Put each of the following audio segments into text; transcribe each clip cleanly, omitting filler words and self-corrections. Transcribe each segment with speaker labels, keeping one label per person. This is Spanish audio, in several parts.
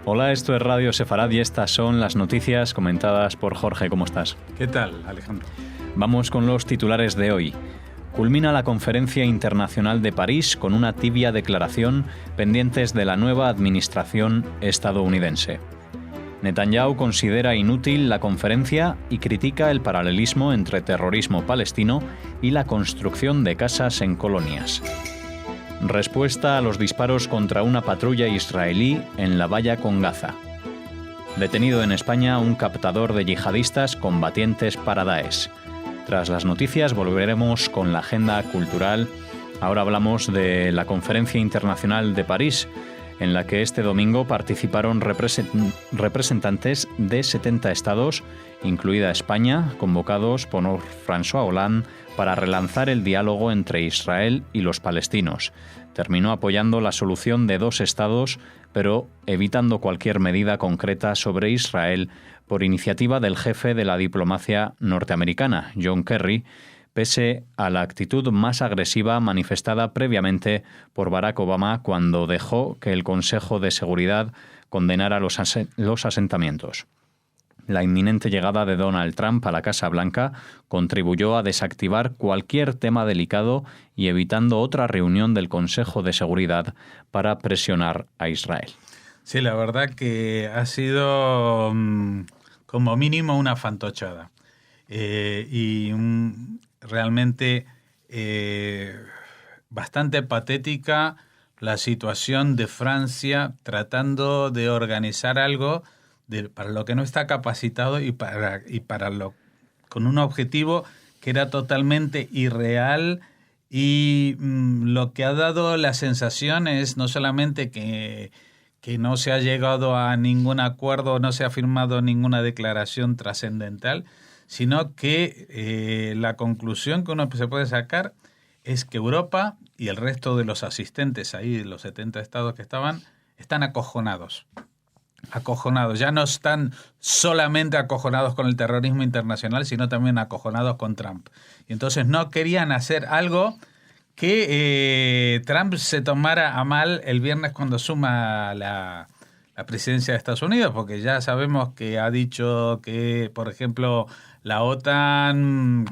Speaker 1: Hola, esto es Radio Sefarad y estas son las noticias comentadas por Jorge. ¿Cómo estás?
Speaker 2: ¿Qué tal, Alejandro?
Speaker 1: Vamos con los titulares de hoy. Culmina la Conferencia Internacional de París con una tibia declaración pendientes de la nueva administración estadounidense. Netanyahu considera inútil la conferencia y critica el paralelismo entre terrorismo palestino y la construcción de casas en colonias. Respuesta a los disparos contra una patrulla israelí en la valla con Gaza. Detenido en España un captador de yihadistas combatientes para Daesh. Tras las noticias volveremos con la agenda cultural. Ahora hablamos de la Conferencia Internacional de París, en la que este domingo participaron representantes de 70 estados, incluida España, convocados por François Hollande para relanzar el diálogo entre Israel y los palestinos. Terminó apoyando la solución de 2 estados, pero evitando cualquier medida concreta sobre Israel por iniciativa del jefe de la diplomacia norteamericana, John Kerry, pese a la actitud más agresiva manifestada previamente por Barack Obama cuando dejó que el Consejo de Seguridad condenara los asentamientos. La inminente llegada de Donald Trump a la Casa Blanca contribuyó a desactivar cualquier tema delicado y evitando otra reunión del Consejo de Seguridad para presionar a Israel.
Speaker 2: Sí, la verdad que ha sido como mínimo una fantochada. Realmente bastante patética la situación de Francia tratando de organizar algo para lo que no está capacitado y con un objetivo que era totalmente irreal y lo que ha dado la sensación es no solamente que no se ha llegado a ningún acuerdo, no se ha firmado ninguna declaración trascendental, sino que la conclusión que uno se puede sacar es que Europa y el resto de los asistentes ahí, los 70 estados que están acojonados. Ya no están solamente acojonados con el terrorismo internacional, sino también acojonados con Trump. Y entonces no querían hacer algo que Trump se tomara a mal el viernes cuando asuma la presidencia de Estados Unidos, porque ya sabemos que ha dicho que, por ejemplo, la OTAN,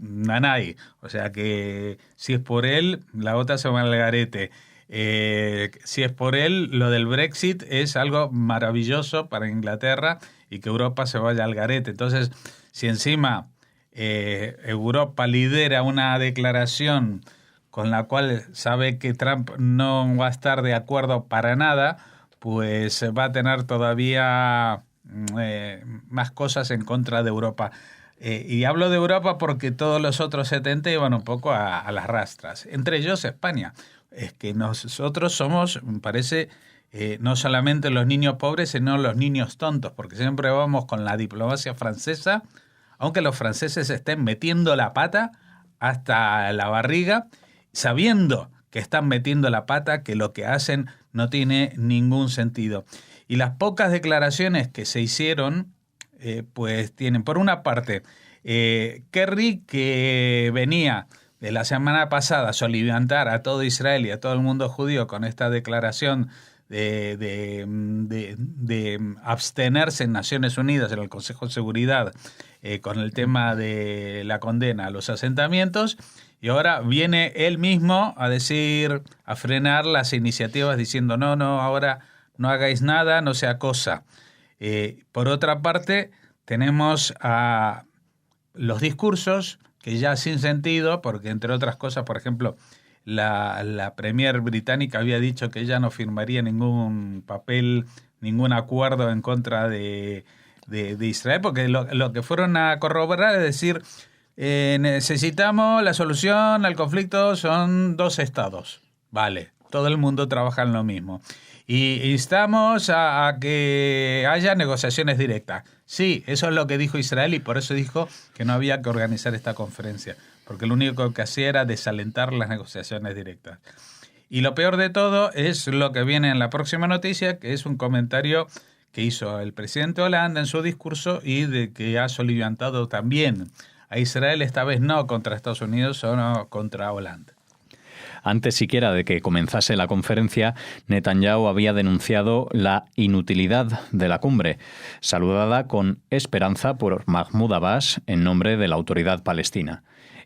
Speaker 2: nanay, o sea que si es por él, la OTAN se va al garete. Si es por él, lo del Brexit es algo maravilloso para Inglaterra y que Europa se vaya al garete. Entonces, si encima Europa lidera una declaración con la cual sabe que Trump no va a estar de acuerdo para nada, pues va a tener todavía más cosas en contra de Europa. Y hablo de Europa porque todos los otros 70 iban un poco a las rastras, entre ellos España. Es que nosotros somos, me parece, no solamente los niños pobres, sino los niños tontos, porque siempre vamos con la diplomacia francesa, aunque los franceses estén metiendo la pata hasta la barriga, sabiendo que están metiendo la pata, que lo que hacen no tiene ningún sentido. Y las pocas declaraciones que se hicieron, pues tienen, por una parte, Kerry, que venía de la semana pasada a soliviantar a todo Israel y a todo el mundo judío con esta declaración de abstenerse en Naciones Unidas, en el Consejo de Seguridad, con el tema de la condena a los asentamientos, y ahora viene él mismo a frenar las iniciativas diciendo no, ahora no hagáis nada, no sea cosa. Por otra parte, tenemos a los discursos que ya sin sentido, porque entre otras cosas, por ejemplo, la premier británica había dicho que ella no firmaría ningún papel, ningún acuerdo en contra de Israel, porque lo que fueron a corroborar es decir, necesitamos la solución al conflicto, son 2 estados. Vale, todo el mundo trabaja en lo mismo. Y instamos a que haya negociaciones directas. Sí, eso es lo que dijo Israel y por eso dijo que no había que organizar esta conferencia, porque lo único que hacía era desalentar las negociaciones directas. Y lo peor de todo es lo que viene en la próxima noticia, que es un comentario que hizo el presidente Hollande en su discurso y de que ha soliviantado también a Israel, esta vez no contra Estados Unidos, sino contra Hollande.
Speaker 1: Antes siquiera de que comenzase la conferencia, Netanyahu había denunciado la inutilidad de la cumbre, saludada con esperanza por Mahmoud Abbas en nombre de la Autoridad Palestina.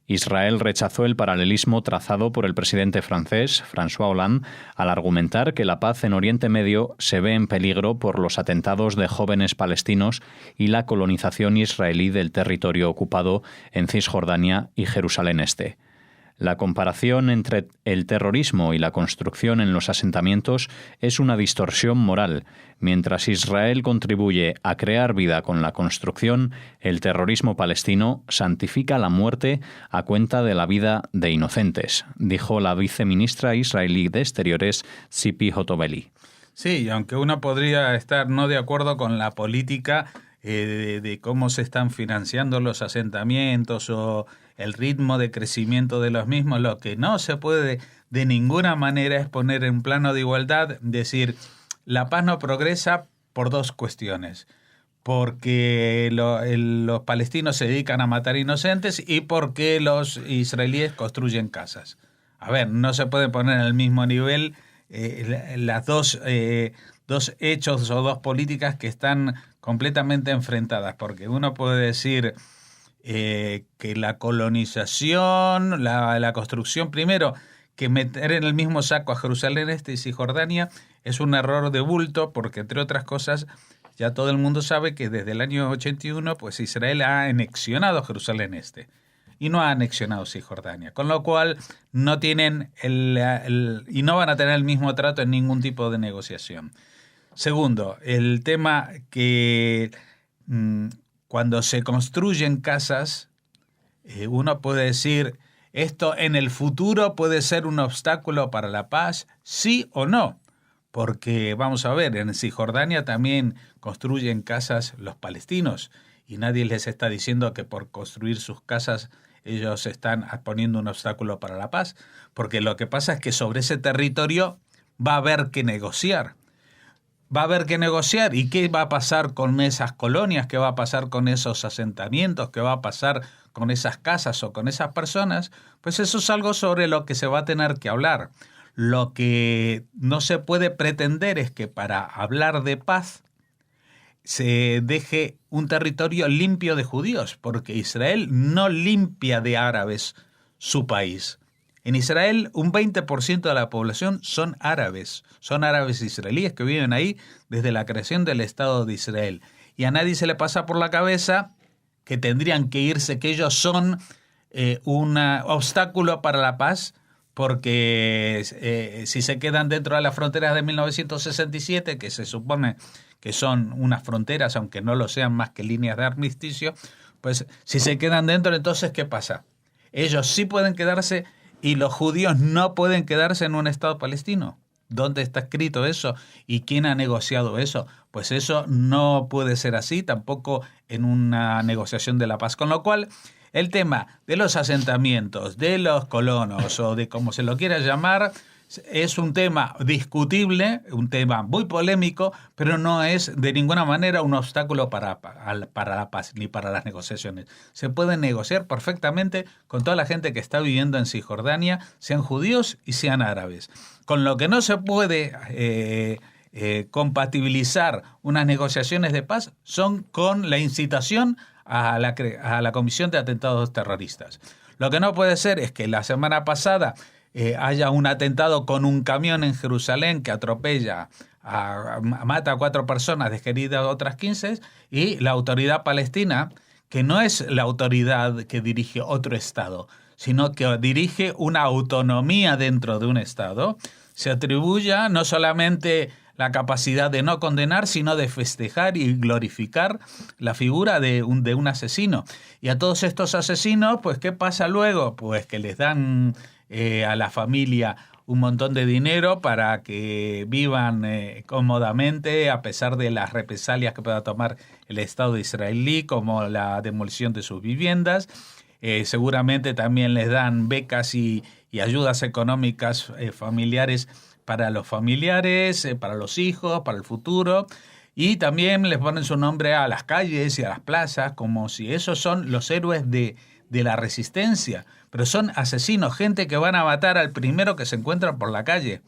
Speaker 1: Israel rechazó el paralelismo trazado por el presidente francés, François Hollande, al argumentar que la paz en Oriente Medio se ve en peligro por los atentados de jóvenes palestinos y la colonización israelí del territorio ocupado en Cisjordania y Jerusalén Este. La comparación entre el terrorismo y la construcción en los asentamientos es una distorsión moral. Mientras Israel contribuye a crear vida con la construcción, el terrorismo palestino santifica la muerte a cuenta de la vida de inocentes, dijo la viceministra israelí de Exteriores, Tzipi Hotovely.
Speaker 2: Sí, aunque uno podría estar no de acuerdo con la política de cómo se están financiando los asentamientos o el ritmo de crecimiento de los mismos, lo que no se puede de ninguna manera es poner en plano de igualdad, decir, la paz no progresa por dos cuestiones, porque los palestinos se dedican a matar inocentes y porque los israelíes construyen casas. A ver, no se puede poner en el mismo nivel las dos hechos o dos políticas que están completamente enfrentadas, porque uno puede decir que la colonización, la construcción, primero, que meter en el mismo saco a Jerusalén Este y Cisjordania es un error de bulto, porque entre otras cosas ya todo el mundo sabe que desde el año 81 pues Israel ha anexionado Jerusalén Este y no ha anexionado Cisjordania, con lo cual no tienen y no van a tener el mismo trato en ningún tipo de negociación. Segundo, el tema que cuando se construyen casas, uno puede decir, ¿esto en el futuro puede ser un obstáculo para la paz? ¿Sí o no? Porque, vamos a ver, en Cisjordania también construyen casas los palestinos y nadie les está diciendo que por construir sus casas ellos están poniendo un obstáculo para la paz, porque lo que pasa es que sobre ese territorio va a haber que negociar. Va a haber que negociar. ¿Y qué va a pasar con esas colonias? ¿Qué va a pasar con esos asentamientos? ¿Qué va a pasar con esas casas o con esas personas? Pues eso es algo sobre lo que se va a tener que hablar. Lo que no se puede pretender es que para hablar de paz se deje un territorio limpio de judíos, porque Israel no limpia de árabes su país. En Israel, un 20% de la población son árabes israelíes que viven ahí desde la creación del Estado de Israel. Y a nadie se le pasa por la cabeza que tendrían que irse, que ellos son un obstáculo para la paz, porque si se quedan dentro de las fronteras de 1967, que se supone que son unas fronteras, aunque no lo sean más que líneas de armisticio, pues si se quedan dentro, entonces ¿qué pasa? Ellos sí pueden quedarse y los judíos no pueden quedarse en un Estado palestino. ¿Dónde está escrito eso? ¿Y quién ha negociado eso? Pues eso no puede ser así, tampoco en una negociación de la paz. Con lo cual, el tema de los asentamientos, de los colonos o de como se lo quiera llamar, es un tema discutible, un tema muy polémico, pero no es de ninguna manera un obstáculo para la paz ni para las negociaciones. Se puede negociar perfectamente con toda la gente que está viviendo en Cisjordania, sean judíos y sean árabes. Con lo que no se puede compatibilizar unas negociaciones de paz son con la incitación a la comisión de atentados terroristas. Lo que no puede ser es que la semana pasada haya un atentado con un camión en Jerusalén que atropella, mata a 4 personas, deja heridas a otras 15, y la autoridad palestina, que no es la autoridad que dirige otro Estado, sino que dirige una autonomía dentro de un Estado, se atribuya no solamente la capacidad de no condenar, sino de festejar y glorificar la figura de un asesino. Y a todos estos asesinos, pues, ¿qué pasa luego? Pues que les dan a la familia un montón de dinero para que vivan cómodamente a pesar de las represalias que pueda tomar el Estado israelí, como la demolición de sus viviendas. Seguramente también les dan becas y ayudas económicas familiares para los familiares, para los hijos, para el futuro. Y también les ponen su nombre a las calles y a las plazas, como si esos son los héroes de la resistencia. pero son asesinos, gente que van a matar al primero que se encuentran por la calle.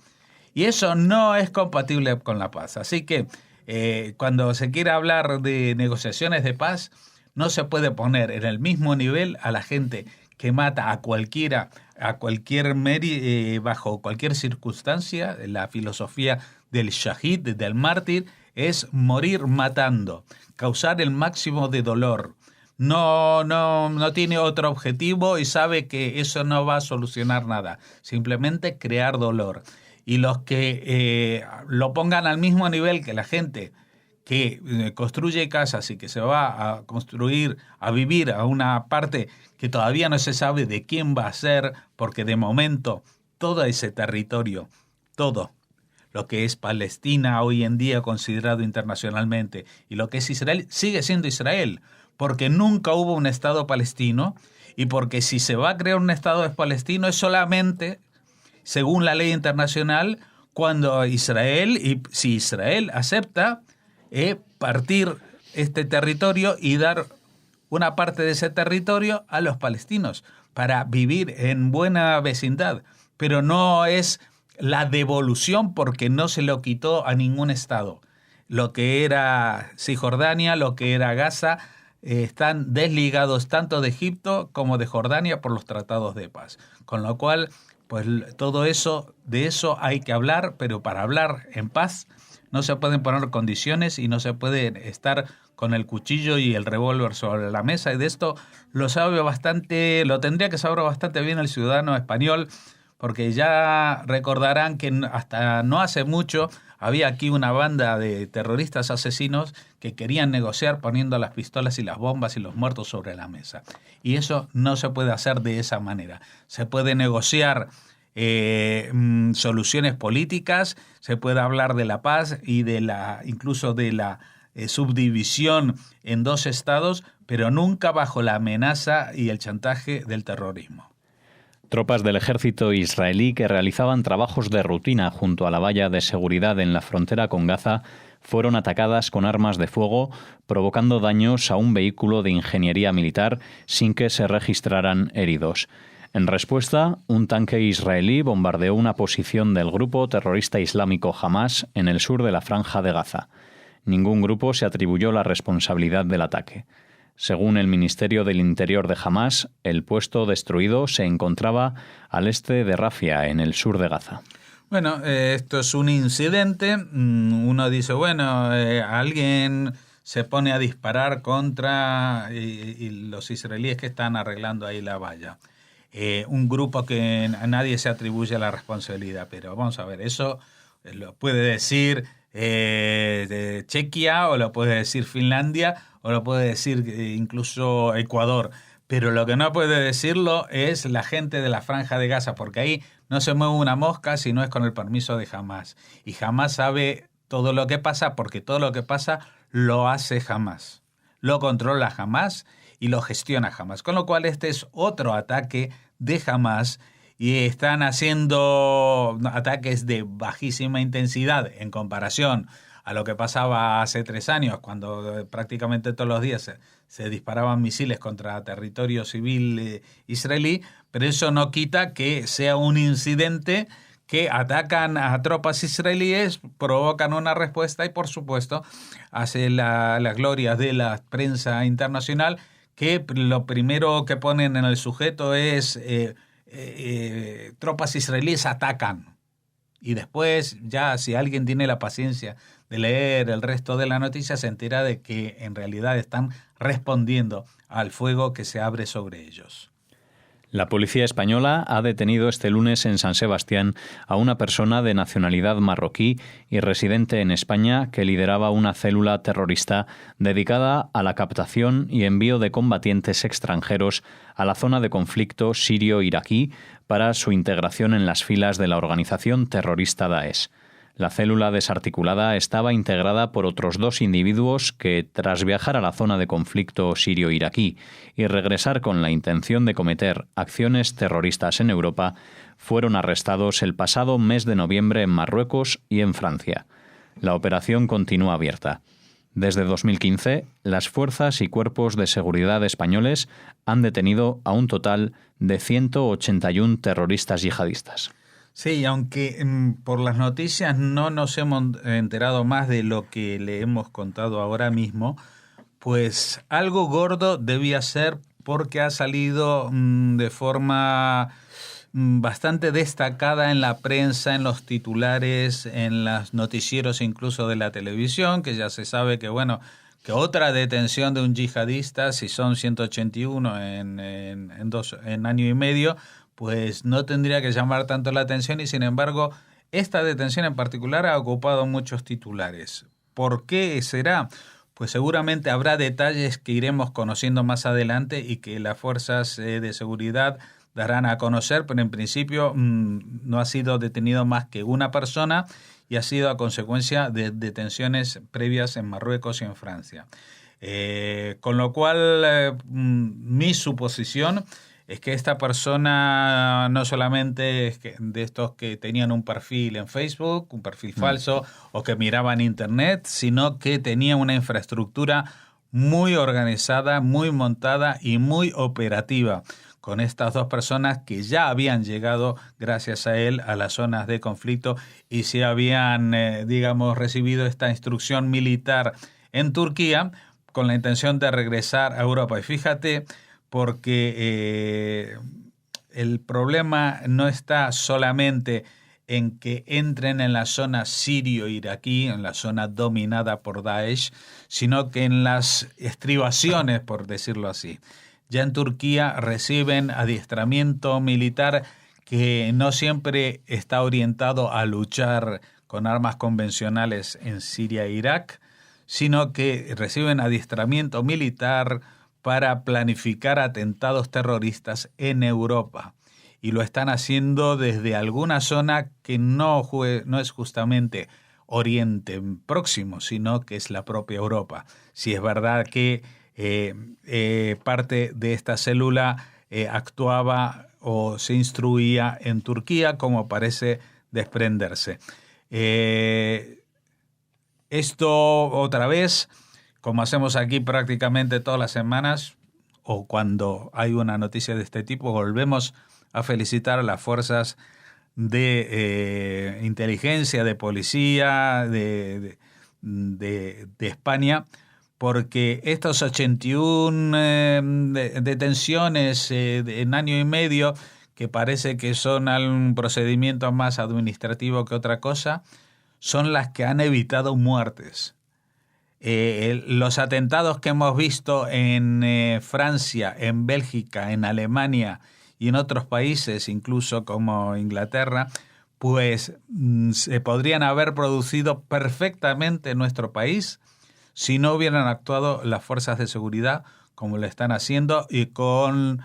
Speaker 2: Y eso no es compatible con la paz. Así que cuando se quiere hablar de negociaciones de paz, no se puede poner en el mismo nivel a la gente que mata a cualquiera, bajo cualquier circunstancia. La filosofía del shahid, del mártir, es morir matando, causar el máximo de dolor. No tiene otro objetivo y sabe que eso no va a solucionar nada, simplemente crear dolor. Y los que lo pongan al mismo nivel que la gente que construye casas y que se va a construir, a vivir a una parte que todavía no se sabe de quién va a ser, porque de momento todo ese territorio, todo lo que es Palestina hoy en día considerado internacionalmente y lo que es Israel, sigue siendo Israel, porque nunca hubo un Estado palestino y porque si se va a crear un Estado palestino es solamente, según la ley internacional, cuando Israel, y si Israel acepta partir este territorio y dar una parte de ese territorio a los palestinos para vivir en buena vecindad, pero no es la devolución porque no se lo quitó a ningún Estado. Lo que era Cisjordania, lo que era Gaza, están desligados tanto de Egipto como de Jordania por los tratados de paz. Con lo cual, pues todo eso, de eso hay que hablar, pero para hablar en paz no se pueden poner condiciones y no se puede estar con el cuchillo y el revólver sobre la mesa. Y de esto lo tendría que saber bastante bien el ciudadano español, porque ya recordarán que hasta no hace mucho había aquí una banda de terroristas asesinos que querían negociar poniendo las pistolas y las bombas y los muertos sobre la mesa. Y eso no se puede hacer de esa manera. Se puede negociar soluciones políticas, se puede hablar de la paz y incluso de la subdivisión en dos estados, pero nunca bajo la amenaza y el chantaje del terrorismo.
Speaker 1: Tropas del ejército israelí que realizaban trabajos de rutina junto a la valla de seguridad en la frontera con Gaza fueron atacadas con armas de fuego, provocando daños a un vehículo de ingeniería militar sin que se registraran heridos. En respuesta, un tanque israelí bombardeó una posición del grupo terrorista islámico Hamás en el sur de la Franja de Gaza. Ningún grupo se atribuyó la responsabilidad del ataque. Según el Ministerio del Interior de Hamás, el puesto destruido se encontraba al este de Rafia, en el sur de Gaza.
Speaker 2: Bueno, esto es un incidente. Uno dice, alguien se pone a disparar contra y los israelíes que están arreglando ahí la valla. Un grupo que a nadie se atribuye la responsabilidad, pero vamos a ver, eso lo puede decir Chequia o lo puede decir Finlandia o lo puede decir incluso Ecuador, pero lo que no puede decirlo es la gente de la Franja de Gaza, porque ahí no se mueve una mosca si no es con el permiso de Hamás, y Hamás sabe todo lo que pasa porque todo lo que pasa lo hace Hamás, lo controla Hamás y lo gestiona Hamás, con lo cual este es otro ataque de Hamás y están haciendo ataques de bajísima intensidad en comparación a lo que pasaba hace 3 años, cuando prácticamente todos los días se disparaban misiles contra territorio civil israelí, pero eso no quita que sea un incidente que atacan a tropas israelíes, provocan una respuesta y, por supuesto, hace las glorias de la prensa internacional, que lo primero que ponen en el sujeto es tropas israelíes atacan. Y después, ya si alguien tiene la paciencia de leer el resto de la noticia, se entera de que en realidad están respondiendo al fuego que se abre sobre ellos.
Speaker 1: La policía española ha detenido este lunes en San Sebastián a una persona de nacionalidad marroquí y residente en España que lideraba una célula terrorista dedicada a la captación y envío de combatientes extranjeros a la zona de conflicto sirio-iraquí para su integración en las filas de la organización terrorista Daesh. La célula desarticulada estaba integrada por otros 2 individuos que, tras viajar a la zona de conflicto sirio-iraquí y regresar con la intención de cometer acciones terroristas en Europa, fueron arrestados el pasado mes de noviembre en Marruecos y en Francia. La operación continúa abierta. Desde 2015, las fuerzas y cuerpos de seguridad españoles han detenido a un total de 181 terroristas yihadistas.
Speaker 2: Sí, aunque por las noticias no nos hemos enterado más de lo que le hemos contado ahora mismo, pues algo gordo debía ser porque ha salido de forma bastante destacada en la prensa, en los titulares, en los noticieros incluso de la televisión, que ya se sabe que, bueno, que otra detención de un yihadista, si son 181 en año y medio, pues no tendría que llamar tanto la atención y, sin embargo, esta detención en particular ha ocupado muchos titulares. ¿Por qué será? Pues seguramente habrá detalles que iremos conociendo más adelante y que las fuerzas de seguridad darán a conocer, pero en principio no ha sido detenido más que una persona y ha sido a consecuencia de detenciones previas en Marruecos y en Francia. Con lo cual, mi suposición es que esta persona no solamente es de estos que tenían un perfil en Facebook, un perfil falso, o que miraban Internet, sino que tenía una infraestructura muy organizada, muy montada y muy operativa, con estas dos personas que ya habían llegado, gracias a él, a las zonas de conflicto y se habían, recibido esta instrucción militar en Turquía con la intención de regresar a Europa. Y fíjate, porque el problema no está solamente en que entren en la zona sirio-iraquí, en la zona dominada por Daesh, sino que en las estribaciones, por decirlo así. Ya en Turquía reciben adiestramiento militar que no siempre está orientado a luchar con armas convencionales en Siria e Irak, sino que reciben adiestramiento militar para planificar atentados terroristas en Europa. Y lo están haciendo desde alguna zona que no es justamente Oriente Próximo, sino que es la propia Europa. Si es verdad que parte de esta célula actuaba o se instruía en Turquía, como parece desprenderse. Esto otra vez, como hacemos aquí prácticamente todas las semanas, o cuando hay una noticia de este tipo, volvemos a felicitar a las fuerzas de inteligencia, de policía, de España, porque estos 81 detenciones en año y medio, que parece que son un procedimiento más administrativo que otra cosa, son las que han evitado muertes. Los atentados que hemos visto en Francia, en Bélgica, en Alemania y en otros países, incluso como Inglaterra, pues se podrían haber producido perfectamente en nuestro país si no hubieran actuado las fuerzas de seguridad como lo están haciendo y con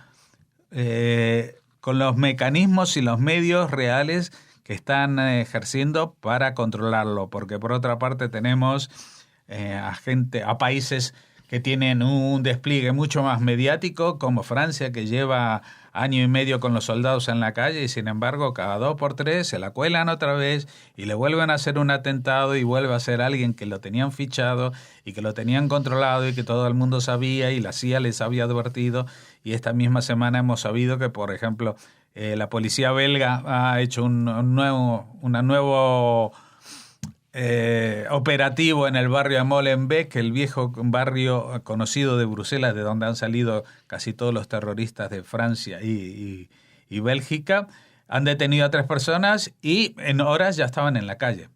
Speaker 2: los mecanismos y los medios reales que están ejerciendo para controlarlo, porque por otra parte tenemos a países que tienen un despliegue mucho más mediático, como Francia, que lleva año y medio con los soldados en la calle y sin embargo cada 2 por 3 se la cuelan otra vez y le vuelven a hacer un atentado y vuelve a ser alguien que lo tenían fichado y que lo tenían controlado y que todo el mundo sabía y la CIA les había advertido. Y esta misma semana hemos sabido que, por ejemplo, la policía belga ha hecho un nuevo operativo en el barrio de Molenbeek, el viejo barrio conocido de Bruselas, de donde han salido casi todos los terroristas de Francia y Bélgica. Han detenido a 3 personas y en horas ya estaban en la calle.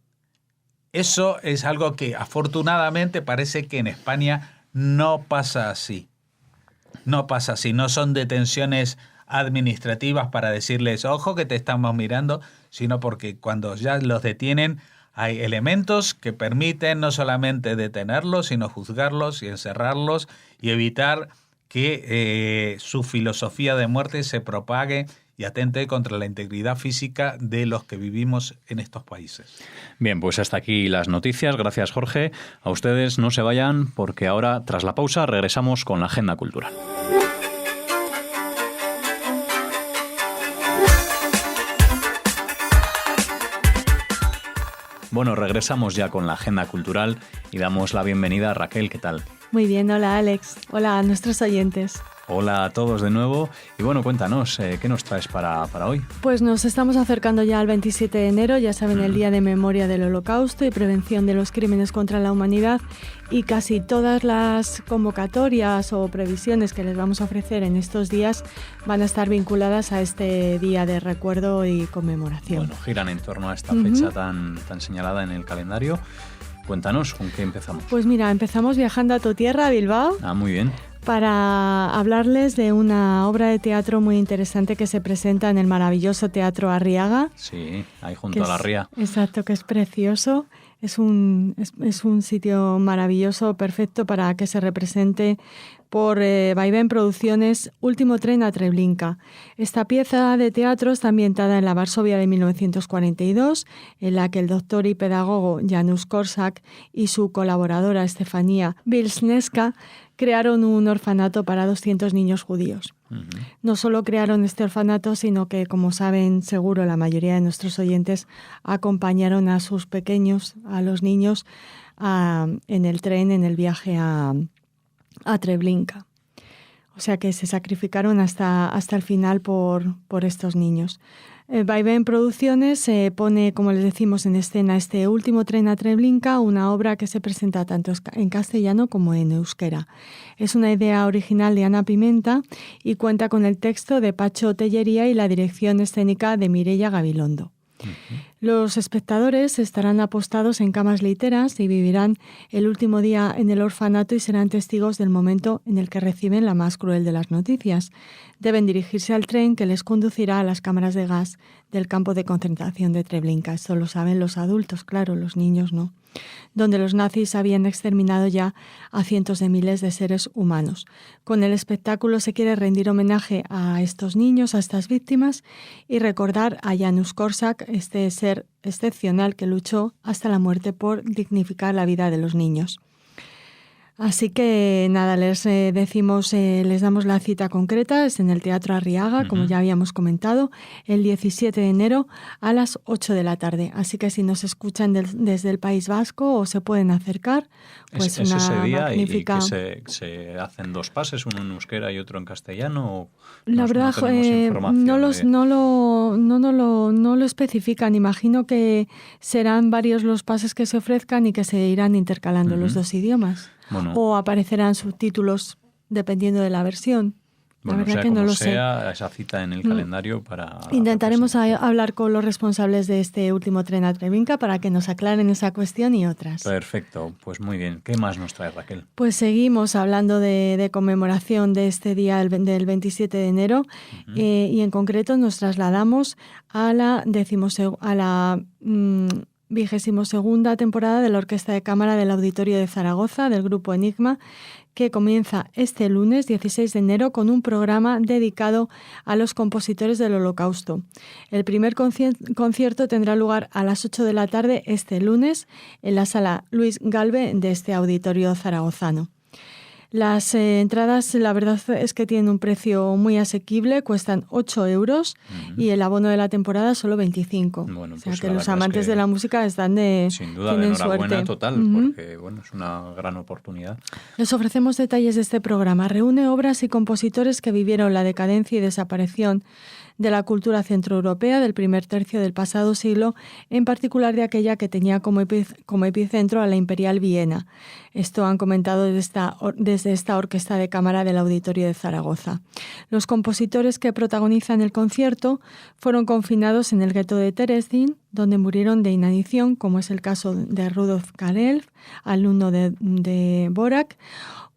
Speaker 2: Eso es algo que afortunadamente parece que en España no pasa así. No pasa así, no son detenciones administrativas para decirles, ojo que te estamos mirando, sino porque cuando ya los detienen hay elementos que permiten no solamente detenerlos, sino juzgarlos y encerrarlos y evitar que su filosofía de muerte se propague y atente contra la integridad física de los que vivimos en estos países.
Speaker 1: Bien, pues hasta aquí las noticias. Gracias, Jorge. A ustedes no se vayan porque ahora, tras la pausa, regresamos con la Agenda Cultural. Bueno, regresamos ya con la agenda cultural y damos la bienvenida a Raquel. ¿Qué tal?
Speaker 3: Muy bien, hola Alex. Hola a nuestros oyentes.
Speaker 1: Hola a todos de nuevo. Y bueno, cuéntanos, ¿qué nos traes para hoy?
Speaker 3: Pues nos estamos acercando ya al 27 de enero, ya saben, el Día de Memoria del Holocausto y Prevención de los Crímenes contra la Humanidad, y casi todas las convocatorias o previsiones que les vamos a ofrecer en estos días van a estar vinculadas a este día de recuerdo y conmemoración.
Speaker 1: Bueno, giran en torno a esta fecha tan señalada en el calendario. Cuéntanos, ¿con qué empezamos?
Speaker 3: Pues mira, empezamos viajando a tu tierra, a Bilbao.
Speaker 1: Ah, muy bien.
Speaker 3: Para hablarles de una obra de teatro muy interesante que se presenta en el maravilloso Teatro Arriaga.
Speaker 1: Sí, ahí junto a la ría.
Speaker 3: Exacto, que es precioso. Es un sitio maravilloso, perfecto para que se represente por Vaivén Producciones Último tren a Treblinka. Esta pieza de teatro está ambientada en la Varsovia de 1942, en la que el doctor y pedagogo Janusz Korczak y su colaboradora Stefania Wisniewska crearon un orfanato para 200 niños judíos. No solo crearon este orfanato, sino que, como saben seguro la mayoría de nuestros oyentes, acompañaron a sus pequeños, a los niños, en el tren, en el viaje a Treblinka. O sea que se sacrificaron hasta el final por estos niños. Vaivén Producciones pone, como les decimos, en escena este Último tren a Treblinka, una obra que se presenta tanto en castellano como en euskera. Es una idea original de Ana Pimenta y cuenta con el texto de Pacho Tellería y la dirección escénica de Mireia Gabilondo. Los espectadores estarán apostados en camas literas y vivirán el último día en el orfanato y serán testigos del momento en el que reciben la más cruel de las noticias. Deben dirigirse al tren que les conducirá a las cámaras de gas del campo de concentración de Treblinka. Esto lo saben los adultos, claro, los niños no. Donde los nazis habían exterminado ya a cientos de miles de seres humanos. Con el espectáculo se quiere rendir homenaje a estos niños, a estas víctimas, y recordar a Janusz Korczak, este ser excepcional que luchó hasta la muerte por dignificar la vida de los niños. Así que nada, les damos la cita concreta, es en el Teatro Arriaga, como ya habíamos comentado, el 17 de enero a las 8 de la tarde. Así que si nos escuchan desde el País Vasco o se pueden acercar, pues
Speaker 1: ¿Es
Speaker 3: una
Speaker 1: ese día
Speaker 3: magnífica...
Speaker 1: y que se hacen dos pases, uno en euskera y otro en castellano?
Speaker 3: La verdad, no lo especifican. Imagino que serán varios los pases que se ofrezcan y que se irán intercalando los dos idiomas.
Speaker 1: Bueno.
Speaker 3: O aparecerán subtítulos dependiendo de la versión.
Speaker 1: Bueno,
Speaker 3: la verdad
Speaker 1: sea
Speaker 3: que no
Speaker 1: como
Speaker 3: lo
Speaker 1: sea,
Speaker 3: sé.
Speaker 1: esa cita en el calendario para...
Speaker 3: Intentaremos hablar con los responsables de este Último tren a Treblinka para que nos aclaren esa cuestión y otras.
Speaker 1: Perfecto, pues muy bien. ¿Qué más nos trae Raquel?
Speaker 3: Pues seguimos hablando de conmemoración de este día del 27 de enero y en concreto nos trasladamos a la 22ª temporada de la Orquesta de Cámara del Auditorio de Zaragoza, del Grupo Enigma, que comienza este lunes 16 de enero con un programa dedicado a los compositores del Holocausto. El primer concierto tendrá lugar a las 8 de la tarde este lunes en la sala Luis Galve de este auditorio zaragozano. Las entradas, la verdad es que tienen un precio muy asequible, cuestan 8 euros y el abono de la temporada solo 25.
Speaker 1: Bueno,
Speaker 3: o sea
Speaker 1: pues
Speaker 3: que los amantes de la música están
Speaker 1: sin duda,
Speaker 3: tienen
Speaker 1: de enhorabuena
Speaker 3: suerte.
Speaker 1: total, porque bueno, es una gran oportunidad.
Speaker 3: Les ofrecemos detalles de este programa. Reúne obras y compositores que vivieron la decadencia y desaparición de la cultura centroeuropea del primer tercio del pasado siglo, en particular de aquella que tenía como epicentro a la Imperial Viena. Esto han comentado desde esta Orquesta de Cámara del Auditorio de Zaragoza. Los compositores que protagonizan el concierto fueron confinados en el gueto de Terezin, donde murieron de inanición, como es el caso de Rudolf Karel, alumno de Borak,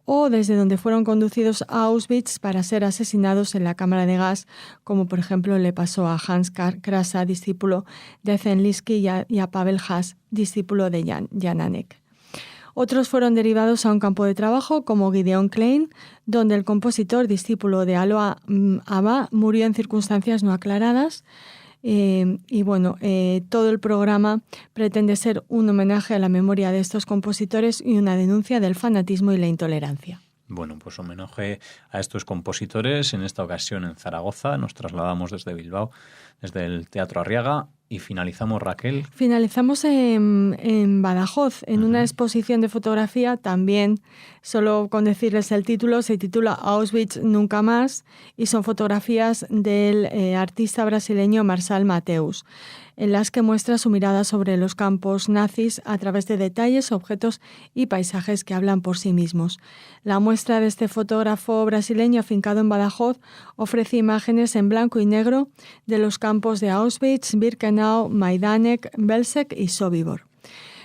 Speaker 3: o desde donde fueron conducidos a Auschwitz para ser asesinados en la cámara de gas, como por ejemplo le pasó a Hans Krasa, discípulo de Zenlinsky, y a Pavel Haas, discípulo de Jan Anek. Otros fueron derivados a un campo de trabajo, como Gideon Klein, donde el compositor, discípulo de Aloha Abba, murió en circunstancias no aclaradas. Todo el programa pretende ser un homenaje a la memoria de estos compositores y una denuncia del fanatismo y la intolerancia.
Speaker 1: Bueno, pues homenaje a estos compositores, en esta ocasión en Zaragoza. Nos trasladamos desde Bilbao, desde el Teatro Arriaga, Y finalizamos, Raquel.
Speaker 3: Finalizamos en Badajoz, en una exposición de fotografía también, solo con decirles el título, se titula Auschwitz Nunca Más y son fotografías del artista brasileño Marçal Mateus, en las que muestra su mirada sobre los campos nazis a través de detalles, objetos y paisajes que hablan por sí mismos. La muestra de este fotógrafo brasileño afincado en Badajoz ofrece imágenes en blanco y negro de los campos de Auschwitz, Birkenau, Majdanek, Belzec y Sobibor.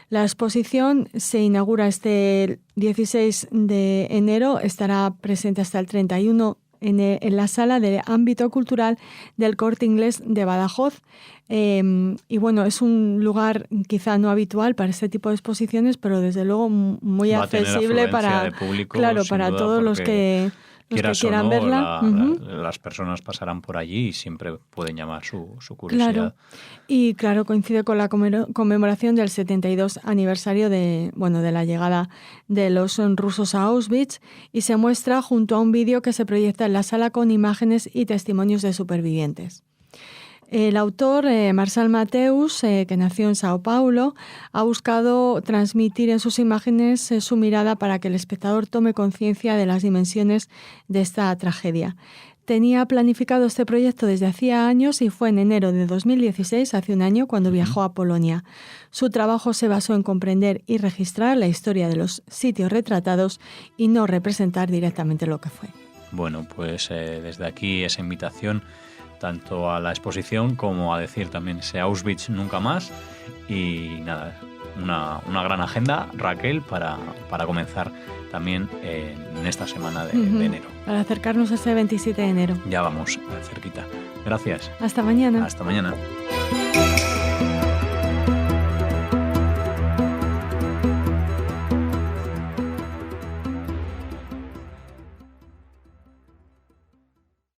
Speaker 3: La exposición se inaugura este 16 de enero, estará presente hasta el 31 en la sala de ámbito cultural del Corte Inglés de Badajoz. Y bueno, es un lugar quizá no habitual para este tipo de exposiciones, pero desde luego muy accesible para,
Speaker 1: público,
Speaker 3: claro, para
Speaker 1: duda,
Speaker 3: todos los que quieran verla.
Speaker 1: Las personas pasarán por allí y siempre pueden llamar su curiosidad.
Speaker 3: Claro. Y claro, coincide con la conmemoración del 72 aniversario de la llegada de los rusos a Auschwitz y se muestra junto a un vídeo que se proyecta en la sala con imágenes y testimonios de supervivientes. El autor, Marçal Mateus, que nació en Sao Paulo, ha buscado transmitir en sus imágenes su mirada para que el espectador tome conciencia de las dimensiones de esta tragedia. Tenía planificado este proyecto desde hacía años y fue en enero de 2016, hace un año, cuando viajó a Polonia. Su trabajo se basó en comprender y registrar la historia de los sitios retratados y no representar directamente lo que fue.
Speaker 1: Bueno, pues desde aquí esa invitación tanto a la exposición como a decir también ese Auschwitz Nunca Más. Y nada, una gran agenda, Raquel, para comenzar también en esta semana de enero.
Speaker 3: Para acercarnos a ese 27 de enero.
Speaker 1: Ya vamos cerquita. Gracias.
Speaker 3: Hasta mañana.
Speaker 1: Hasta mañana.